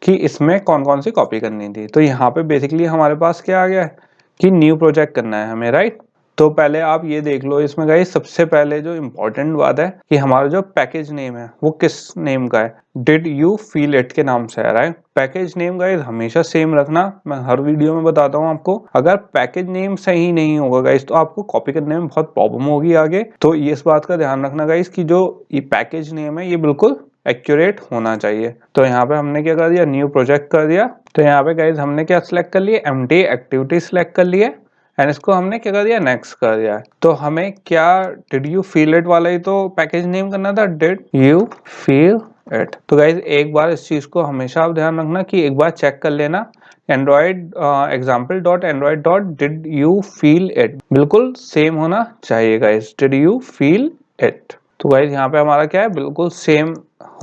कि इसमें कौन कौन सी कॉपी करनी थी। तो यहाँ पे बेसिकली हमारे पास क्या आ गया है कि न्यू प्रोजेक्ट करना है हमें, राइट। तो पहले आप ये देख लो इसमें गाइस, सबसे पहले जो इम्पोर्टेंट बात है कि हमारा जो पैकेज नेम है वो किस नेम का है, डिड यू फील इट के नाम से है, राइट। पैकेज नेम गाइस हमेशा सेम रखना, मैं हर वीडियो में बताता हूँ आपको। अगर पैकेज नेम सही नहीं होगा गाइस तो आपको कॉपी करने में बहुत प्रॉब्लम होगी आगे। तो ये इस बात का ध्यान रखना गाइस कि जो ये पैकेज नेम है ये बिल्कुल एक्यूरेट होना चाहिए। तो यहाँ पे हमने क्या कर दिया, न्यू प्रोजेक्ट कर दिया। तो यहाँ पे गाइस हमने क्या सिलेक्ट कर लिया, एम्प्टी एक्टिविटी सिलेक्ट कर लिया एंड इसको हमने क्या कर दिया, नेक्स्ट कर दिया। तो हमें क्या डिड यू फील इट वाला ही तो पैकेज नेम करना था, डिड यू फील इट। तो गाइस एक बार इस चीज को हमेशा आप ध्यान रखना कि एक बार चेक कर लेना, Android example dot Android dot did you feel it बिल्कुल सेम होना चाहिए guys, did you feel it. तो गाइस यहाँ पे हमारा क्या है, बिल्कुल सेम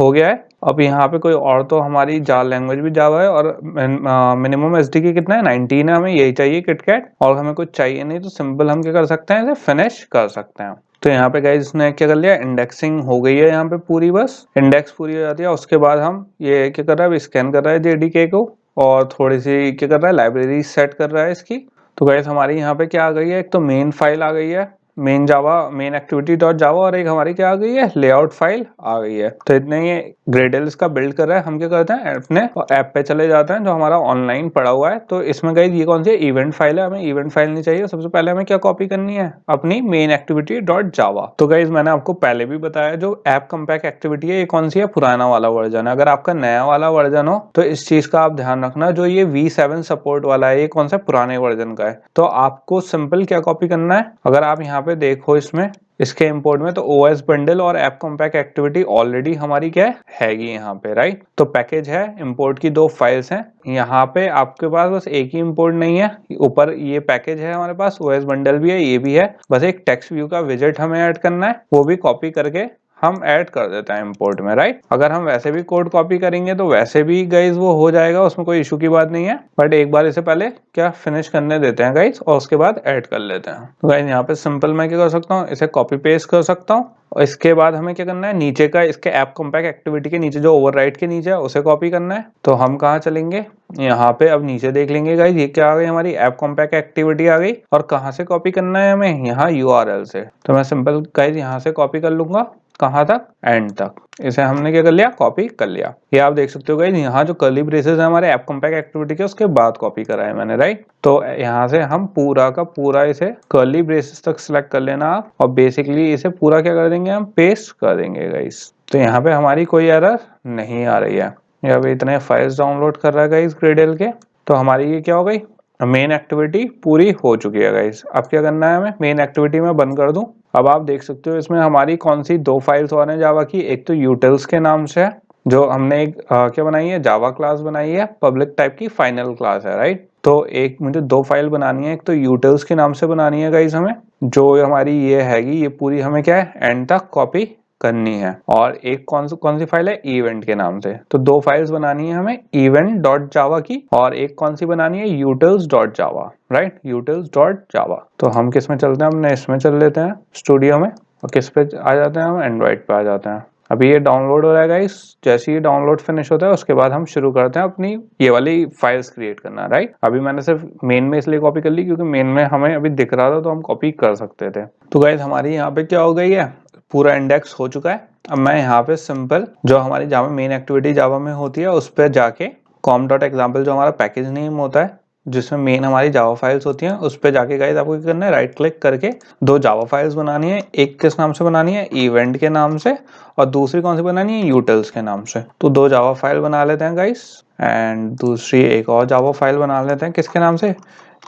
हो गया है। अब यहाँ पे कोई और तो हमारी जावा लैंग्वेज भी जावा है और मिनिमम एसडीके कितना है, 19 है, हमें यही चाहिए किटकैट, और हमें कुछ चाहिए नहीं। तो सिंपल हम क्या कर सकते हैं, इसे फिनिश कर सकते हैं। तो यहाँ पे गाइस इसने क्या कर लिया, इंडेक्सिंग हो गई है यहाँ पे पूरी, बस इंडेक्स पूरी हो जाती है। उसके बाद हम ये क्या कर रहा है, स्कैन कर रहा है जेडीके को और थोड़ी सी क्या कर रहा है, लाइब्रेरी सेट कर रहा है इसकी। तो गाइस हमारी यहाँ पे क्या आ गई है, एक तो मेन फाइल आ गई है, मेन जावा मेन एक्टिविटी डॉट जावा, और एक हमारी क्या आ गई है, लेआउट फाइल आ गई है। तो इतने ये ग्रेडल इसका बिल्ड कर रहा है। हम क्या करते हैं, अपने ऐप पे चले जाते हैं जो हमारा ऑनलाइन पड़ा हुआ है। तो इसमें गाइस ये कौन सी इवेंट फाइल है, हमें इवेंट फाइल नहीं चाहिए। सबसे पहले हमें क्या कॉपी करनी है, अपनी मेन एक्टिविटी डॉट जावा। तो गाइस मैंने आपको पहले भी बताया जो ऐप कम्पैक्ट एक्टिविटी है ये कौन सी है, पुराना वाला वर्जन है। अगर आपका नया वाला वर्जन हो तो इस चीज का आप ध्यान रखना, जो ये V7 सपोर्ट वाला है ये कौन सा पुराने वर्जन का है। तो आपको सिंपल क्या कॉपी करना है, अगर आप यहाँ पे देखो इसमें इसके इंपोर्ट में, तो OS बंडल और ऐप कॉम्पैक्ट एक्टिविटी ऑलरेडी हमारी क्या हैगी यहाँ पे, राइट। तो पैकेज है, इंपोर्ट की 2 फाइल्स हैं यहाँ पे, आपके पास बस एक ही इंपोर्ट नहीं है। ऊपर ये पैकेज है हमारे पास, OS बंडल भी है, ये भी है, बस एक टेक्स्ट व्यू का विजेट हमें ऐड करना है, वो भी कॉपी करके हम ऐड कर देते हैं इंपोर्ट में, राइट। अगर हम वैसे भी कोड कॉपी करेंगे तो वैसे भी गाइज वो हो जाएगा, उसमें कोई इशू की बात नहीं है। बट एक बार इसे पहले क्या फिनिश करने देते हैं गाइज, और उसके बाद ऐड कर लेते हैं। तो गाइज यहाँ पे सिंपल मैं क्या कर सकता हूँ, इसे कॉपी पेस्ट कर सकता हूँ। और इसके बाद हमें क्या करना है, नीचे का इसके ऐप कॉम्पैक्ट एक्टिविटी के नीचे जो ओवरराइट के नीचे है उसे कॉपी करना है। तो हम कहाँ चलेंगे, यहाँ पे अब नीचे देख लेंगे गाइज, ये क्या आ गई, हमारी ऐप कॉम्पैक्ट एक्टिविटी आ गई। और कहाँ से कॉपी करना है हमें, यहाँ URL से। तो मैं सिंपल गाइज यहाँ से कॉपी कर लूंगा, कहाँ तक, एंड तक। इसे हमने क्या कर लिया, कॉपी कर लिया। ये आप देख सकते हो गाइस, यहाँ जो कर्ली ब्रेसेस है हमारे ऐप कॉम्पैक्ट एक्टिविटी के, उसके बाद कॉपी करा है मैंने, राइट। तो यहाँ से हम पूरा का पूरा इसे कर्ली ब्रेसेस तक सिलेक्ट कर लेना आप, और बेसिकली इसे पूरा क्या कर देंगे, हम पेस्ट कर देंगे गाइस। तो यहाँ पे हमारी कोई एरर नहीं आ रही है। यहाँ पे इतने फाइल्स डाउनलोड कर रहा है गाइस ग्रेडल के। तो हमारी ये क्या हो गई, मेन एक्टिविटी पूरी हो चुकी है गाइस। अब क्या करना है हमें, मेन एक्टिविटी में बंद कर दूं। अब आप देख सकते हो इसमें हमारी कौन सी 2 फाइल्स और हैं जावा की। एक तो यूटिल्स के नाम से है, जो हमने एक क्या बनाई है, जावा क्लास बनाई है, पब्लिक टाइप की फाइनल क्लास है, राइट। तो एक मुझे 2 फाइल बनानी है, एक तो यूटिल्स के नाम से बनानी है गाइस हमें, जो हमारी ये हैगी, ये पूरी हमें क्या है, एंड तक कॉपी करनी है। और एक कौन सी फाइल है, इवेंट के नाम से। तो 2 फाइल्स बनानी है हमें, इवेंट डॉट जावा की, और एक कौन सी बनानी है, यूटिल्स डॉट जावा, राइट, यूटिल्स डॉट जावा। तो हम किस में चलते हैं, हमने इसमें चल लेते हैं स्टूडियो में, और किस पे आ जाते हैं, हम एंड्रॉइड पे आ जाते हैं। अभी ये डाउनलोड हो रहा है गाइस, जैसे ही डाउनलोड फिनिश होता है उसके बाद हम शुरू करते हैं अपनी ये वाली फाइल्स क्रिएट करना, राइट। अभी मैंने सिर्फ मेन में इसलिए कॉपी कर ली क्योंकि मेन में हमें अभी दिख रहा था तो हम कॉपी कर सकते थे। तो गाइस हमारी यहाँ पे क्या हो गई है, पूरा इंडेक्स हो चुका है। अब मैं यहाँ पे सिंपल जो हमारी जावा मेन एक्टिविटी जावा में होती है उस पर जाके com.example जो हमारा पैकेज नेम होता है, जिसमें मेन हमारी जावा फाइल्स होती हैं, उस पे जाके गाइस आपको क्या करना है, राइट क्लिक करके 2 जावा फाइल्स बनानी है। एक किस नाम से बनानी है, इवेंट के नाम से, और दूसरी कौन सी बनानी है, यूटिल्स के नाम से। तो 2 जावा फाइल बना लेते हैं गाइस, एंड दूसरी एक और जावा फाइल बना लेते हैं, किसके नाम से,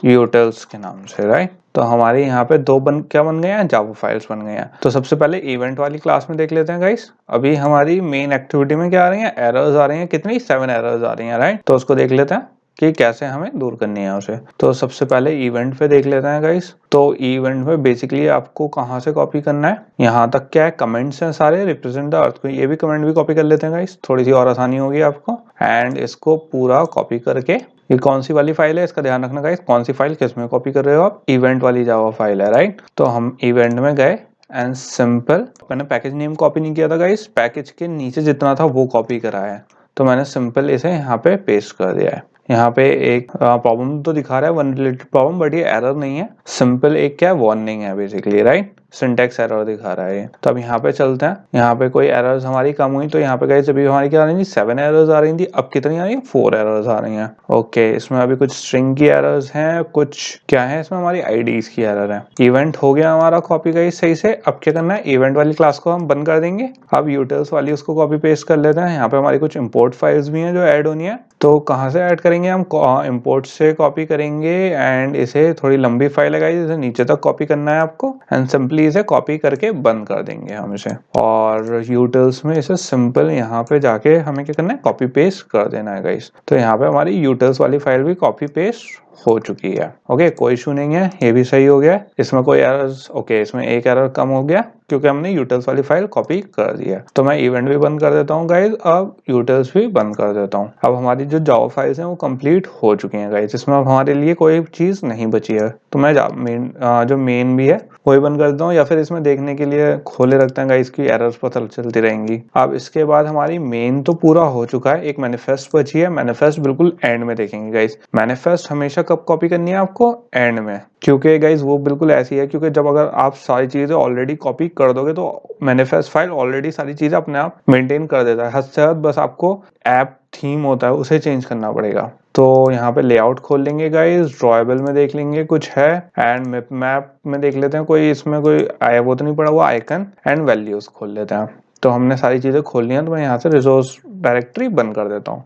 यूटिल्स के नाम से, राइट। तो हमारे यहाँ पे 2 क्या बन गए हैं, जावा फाइल्स बन गए हैं। तो सबसे पहले इवेंट वाली क्लास में देख लेते हैं गाइस। अभी हमारी मेन एक्टिविटी में क्या आ रही है, एरर्स आ रही हैं, कितनी, 7 एरर्स आ रही हैं, राइट। तो उसको देख लेते हैं कि कैसे हमें दूर करनी है उसे। तो सबसे पहले इवेंट पे देख लेते हैं गाइस। तो इवेंट में बेसिकली आपको कहाँ से कॉपी करना है, यहाँ तक क्या है, कमेंट्स हैं सारे, रिप्रेजेंट द अर्थ को, ये भी कमेंट भी कॉपी कर लेते हैं गाइस, थोड़ी सी और आसानी होगी आपको। एंड इसको पूरा कॉपी करके, ये कौन सी वाली फाइल है इसका ध्यान रखना गाइस, कौन सी फाइल किस में कॉपी कर रहे हो आप, इवेंट वाली जावा फाइल है, राइट। तो हम इवेंट में गए एंड सिंपल मैंने पैकेज नेम कॉपी नहीं किया था गाइस, पैकेज के नीचे जितना था वो कॉपी करा है। तो मैंने सिंपल इसे यहाँ पे पेस्ट कर दिया है। यहाँ पे एक प्रॉब्लम तो दिखा रहा है, वन रिलेटेड प्रॉब्लम, बट ये एरर नहीं है, सिंपल एक क्या वार्निंग है बेसिकली, राइट, सिंटैक्स एरर दिखा रहा है। तो अब यहाँ पे चलते हैं, यहाँ पे कोई एरर्स हमारी कम हुई, तो यहाँ पे गाइस अभी हमारी क्या आ रही थी, 7 एरर्स आ रही थी, अब कितनी आ रही है, 4 एरर्स आ रही हैं। ओके, इसमें अभी कुछ स्ट्रिंग की एरर्स हैं, कुछ क्या है इसमें हमारी आईडीज की एरर है। इवेंट हो गया हमारा कॉपी गाइस सही से। अब क्या करना है, इवेंट वाली क्लास को हम बंद कर देंगे, अब यूटिल्स वाली उसको कॉपी पेस्ट कर लेते हैं। यहाँ पे हमारी कुछ इंपोर्ट फाइल्स भी हैं जो ऐड होनी है, तो कहाँ से ऐड करेंगे हम, इंपोर्ट से कॉपी करेंगे, एंड इसे थोड़ी लंबी फाइल है गाइस, इसे नीचे तक कॉपी करना है आपको, एंड सिंपली इसे कॉपी करके बंद कर देंगे हम इसे, और यूटिल्स में इसे सिंपल यहाँ पे जाके हमें क्या करना है, कॉपी पेस्ट कर देना है गाइस। तो यहाँ पे हमारी यूटिल्स वाली फाइल भी कॉपी पेस्ट हो चुकी है। ओके, कोई इशू नहीं है, ये भी सही हो गया, इसमें कोई एरर्स, ओके, इसमें एक एरर कम हो गया क्योंकि हमने यूटिल्स वाली फाइल कॉपी कर दिया। तो मैं इवेंट भी बंद कर देता हूँ गाइज, अब यूटिल्स भी बंद कर देता हूँ। अब हमारी जो जावा फाइल्स हैं वो कंप्लीट हो चुकी हैं गाइज, इसमें अब हमारे लिए कोई चीज नहीं बची है। तो मैं जो मेन भी है वही बंद कर देता हूँ, या फिर इसमें देखने के लिए खोले रखते हैं गाइज की एरर्स पता चलती रहेंगी। अब इसके बाद हमारी मेन तो पूरा हो चुका है, एक मैनिफेस्ट बची है, मैनिफेस्ट बिल्कुल एंड में देखेंगे गाइज। मैनिफेस्ट हमेशा कब कॉपी करनी है आपको, एंड में, क्योंकि गाइज वो बिल्कुल ऐसी है, क्योंकि जब अगर आप सारी चीजें ऑलरेडी कॉपी कर दोगे तो मैनिफेस्ट फाइल ऑलरेडी सारी चीजें अपने आप मेंटेन कर देता है, हद से हद बस आपको ऐप थीम होता है उसे चेंज करना पड़ेगा। तो यहाँ पे लेआउट खोल लेंगे गाइज, ड्रॉएबल में देख लेंगे कुछ है, एंड मैप में देख लेते हैं कोई, इसमें कोई आया वो तो नहीं पड़ा हुआ, आइकन एंड वैल्यूज खोल लेते हैं। तो हमने सारी चीजें खोल ली हैं, तो मैं यहाँ से रिसोर्स डायरेक्टरी बंद कर देता हूँ।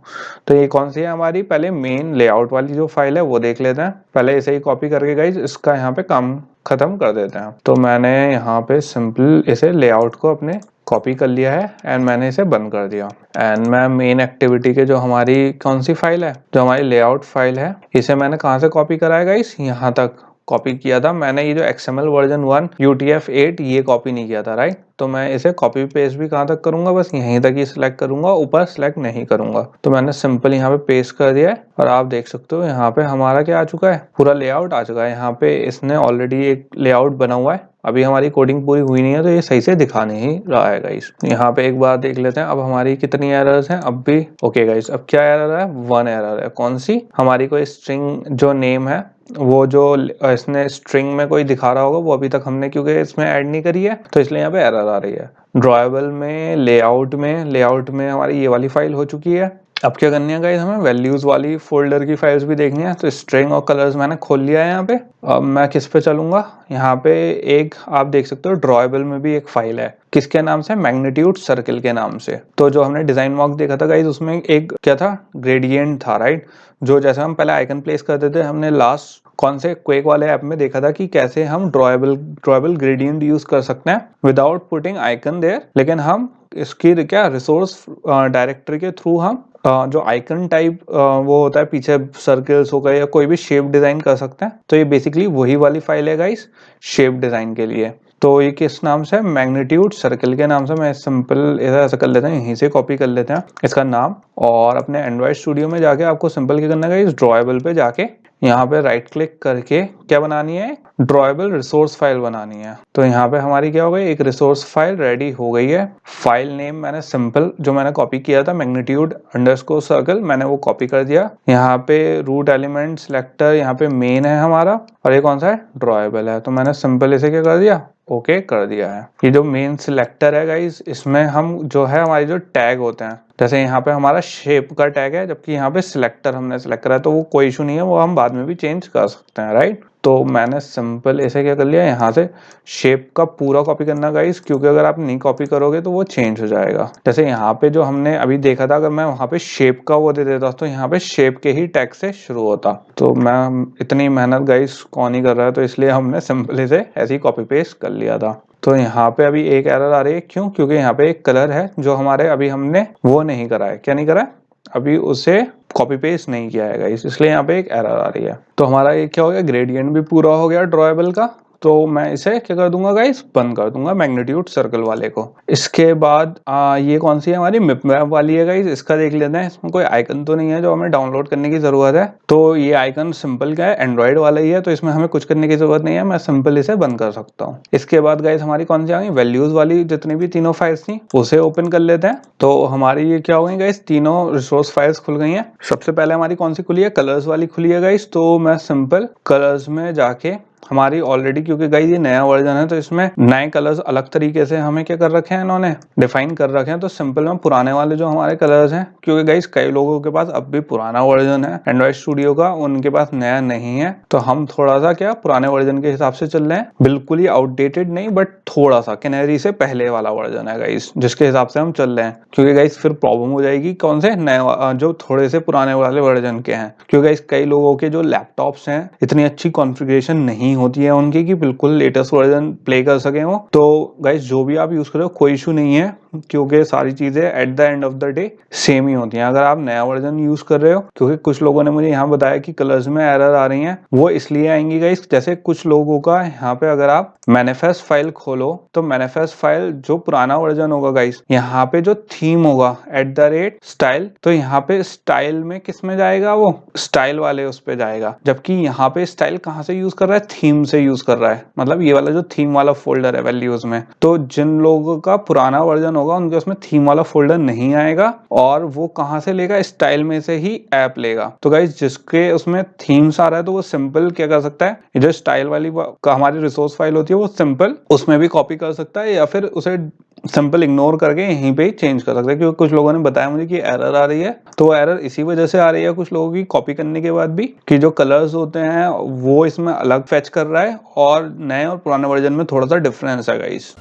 तो ये कौन सी है हमारी, पहले मेन लेआउट वाली जो फाइल है वो देख लेते हैं, पहले इसे ही कॉपी करके गाइज इसका यहाँ पे काम खत्म कर देते हैं। तो मैंने यहाँ पे सिंपल इसे लेआउट को अपने कॉपी कर लिया है, एंड मैंने इसे बंद कर दिया, एंड मैं मेन एक्टिविटी के जो हमारी कौन सी फाइल है, जो हमारी लेआउट फाइल है, इसे मैंने कहाँ से कॉपी कराया गाइस, यहाँ तक कॉपी किया था मैंने, ये जो XML वर्जन 1 UTF-8 ये कॉपी नहीं किया था, राइट। तो मैं इसे कॉपी पेस्ट भी कहाँ तक करूंगा, बस यहीं तक ही सिलेक्ट करूंगा, ऊपर सिलेक्ट नहीं करूंगा। तो मैंने सिंपल यहाँ पे पेस्ट कर दिया है, और आप देख सकते हो यहाँ पे हमारा क्या आ चुका है, पूरा लेआउट आ चुका है। यहाँ पे इसने ऑलरेडी एक लेआउट बना हुआ है, अभी हमारी कोडिंग पूरी हुई नहीं है तो ये सही से दिखा नहीं रहा है गाइस। यहाँ पे एक बार देख लेते हैं अब हमारी कितनी एरर्स हैं, अब भी ओके गाइस। अब क्या एरर है, 1 एरर है, कौन सी, हमारी कोई स्ट्रिंग जो नेम है वो जो इसने स्ट्रिंग में कोई दिखा रहा होगा वो अभी तक हमने क्योंकि इसमें ऐड नहीं करी है, तो इसलिए यहाँ पे एरर आ रही है। ड्रॉएबल में लेआउट में हमारी ये वाली फाइल हो चुकी है। अब क्या करनी है गाइस, हमें वैल्यूज वाली फोल्डर की फाइल्स भी देखनी है, तो स्ट्रिंग और कलर्स मैंने खोल लिया है यहाँ पे। अब मैं किस पे चलूंगा, यहाँ पे एक आप देख सकते हो ड्रॉएबल में भी एक फाइल है, किसके नाम से, मैग्नीट्यूड सर्किल के नाम से। तो जो हमने डिजाइन मॉक देखा था गाइस उसमें एक क्या था, ग्रेडियंट था, राइट, जो जैसे हम पहले आइकन प्लेस करते थे, हमने लास्ट कौन से क्वेक वाले ऐप में देखा था कि कैसे हम ड्रॉएबल ग्रेडियंट यूज कर सकते हैं विदाउट पुटिंग आइकन देयर, लेकिन हम इसकी क्या रिसोर्स डायरेक्टरी के थ्रू हम जो आइकन टाइप वो होता है पीछे सर्कल्स हो गए या कोई भी शेप डिजाइन कर सकते हैं। तो ये बेसिकली वही वाली फाइल है गाइस, शेप डिजाइन के लिए। तो ये किस नाम से, मैग्नीट्यूड सर्कल के नाम से। मैं सिंपल ऐसा कर लेते हैं, यहीं से कॉपी कर लेते हैं इसका नाम, और अपने एंड्रॉइड स्टूडियो में जाके आपको सिंपल क्या करना है, इस ड्रॉएबल पे जाके यहाँ पे राइट क्लिक करके क्या बनानी है, ड्रॉएबल रिसोर्स फाइल बनानी है। तो यहाँ पे हमारी क्या हो गई, एक रिसोर्स फाइल रेडी हो गई है। फाइल नेम मैंने सिंपल जो मैंने कॉपी किया था मैग्नीट्यूड अंडरस्कोर सर्कल, मैंने वो कॉपी कर दिया। यहाँ पे रूट एलिमेंट सिलेक्टर, यहाँ पे मेन है हमारा, और ये कौन सा है, ड्रॉएबल है। तो मैंने सिंपल इसे क्या कर दिया, ओके कर दिया है। ये जो मेन सिलेक्टर है गाइस, इसमें हम जो है हमारे जो टैग होते हैं, जैसे यहाँ पे हमारा शेप का टैग है, जबकि यहाँ पे सिलेक्टर हमने सिलेक्ट करा है, तो वो कोई इशू नहीं है, वो हम बाद में भी चेंज कर सकते हैं, राइट। तो मैंने सिंपल ऐसे क्या कर लिया, यहाँ से शेप का पूरा कॉपी करना गाइस, क्योंकि अगर आप नहीं कॉपी करोगे तो वो चेंज हो जाएगा। जैसे यहाँ पे जो हमने अभी देखा था, अगर मैं वहाँ पे शेप का वो दे देता तो यहाँ पे शेप के ही टैग से शुरू होता। तो मैं इतनी मेहनत गाइस कौन ही कर रहा है, तो इसलिए हमने सिंपल से ऐसे ही कॉपी पेस्ट कर लिया था। तो यहाँ पे अभी एक एरर आ रही है, क्यों, क्योंकि यहाँ पे एक कलर है जो हमारे अभी हमने वो नहीं करा है, क्या नहीं करा है, अभी उसे कॉपी पेस्ट नहीं किया है गाइस, इसलिए यहाँ पे एक एरर आ रही है। तो हमारा ये क्या हो गया, ग्रेडियंट भी पूरा हो गया ड्रॉएबल का, तो मैं इसे क्या कर दूंगा गाइस, बंद कर दूंगा मैग्नीट्यूड सर्कल वाले को। इसके बाद ये कौन सी है हमारी मिप मैप वाली है गाइस, इसका देख लेते हैं। इसमें कोई आइकन तो नहीं है जो हमें डाउनलोड करने की जरूरत है, तो ये आइकन सिंपल क्या है, एंड्रॉइड वाला ही है, तो इसमें हमें कुछ करने की जरूरत नहीं है, मैं सिंपल इसे बंद कर सकता हूँ। इसके बाद गाइस हमारी कौन सी आ गई, वैल्यूज वाली जितनी भी तीनों फाइल्स थी उसे ओपन कर लेते हैं। तो हमारी ये क्या हो गई गाइस, तीनों रिसोर्स फाइल्स खुल गई हैं। सबसे पहले हमारी कौन सी खुली है, कलर्स वाली खुली है गाइस, तो मैं सिंपल कलर्स में जाके हमारी ऑलरेडी, क्योंकि गाइस ये नया वर्जन है तो इसमें नए कलर्स अलग तरीके से हमें क्या कर रखे हैं, इन्होंने डिफाइन कर रखे हैं। तो सिंपल में पुराने वाले जो हमारे कलर्स हैं, क्योंकि गाइस कई लोगों के पास अब भी पुराना वर्जन है एंड्रॉइड स्टूडियो का, उनके पास नया नहीं है, तो हम थोड़ा सा क्या पुराने वर्जन के हिसाब से चल रहे हैं, बिल्कुल ही आउटडेटेड नहीं बट थोड़ा सा कैनरी से पहले वाला वर्जन है गाइस, जिसके हिसाब से हम चल रहे हैं। क्योंकि गाइस फिर प्रॉब्लम हो जाएगी कौन से नए जो थोड़े से पुराने वाले वर्जन के हैं, क्योंकि गाइस कई लोगों के जो लैपटॉप्स हैं इतनी अच्छी कॉन्फ़िगरेशन नहीं होती है उनकी कि बिल्कुल लेटेस्ट वर्जन प्ले कर सके वो। तो गाइस जो भी आप यूज कर रहे हो कोई इशू नहीं है, क्योंकि सारी चीजें at the end of the day same ही होती हैं अगर आप नया वर्जन यूज कर रहे हो। क्योंकि कुछ लोगों ने मुझे यहाँ बताया कि कलर्स में एरर आ रही हैं, वो इसलिए आएंगी गाइस, जैसे कुछ लोगों का यहाँ पे अगर आप मैनिफेस्ट फाइल खोलो तो मैनिफेस्ट फाइल जो पुराना वर्जन होगा गाइस, यहाँ पे जो थीम होगा @स्टाइल, तो यहाँ पे स्टाइल में किस में जाएगा, वो स्टाइल वाले उस पे जाएगा, जबकि यहाँ पे स्टाइल कहाँ से यूज कर रहा है, थीम से यूज कर रहा है, मतलब ये वाला जो थीम वाला फोल्डर है वैल्यूज में। तो जिन लोगों का पुराना वर्जन होगा उनके उसमें थीम वाला फोल्डर नहीं आएगा, और वो कहाँ से लेगा, स्टाइल में से ही ऐप लेगा। तो गाइस जिसके उसमें थीम्स आ रहा है तो वो सिंपल क्या कर सकता है, जो स्टाइल वाली हमारी रिसोर्स फाइल होती है वो सिंपल उसमें भी कॉपी कर सकता है, या फिर उसे सिंपल इग्नोर करके यहीं पे ही चेंज कर सकते हैं। क्योंकि कुछ लोगों ने बताया मुझे कि एरर आ रही है, तो वो एरर इसी वजह से आ रही है कुछ लोगों की कॉपी करने के बाद भी, कि जो कलर्स होते हैं वो इसमें अलग फेच कर रहा है, और नए और पुराने वर्जन में थोड़ा सा डिफरेंस है गाइस।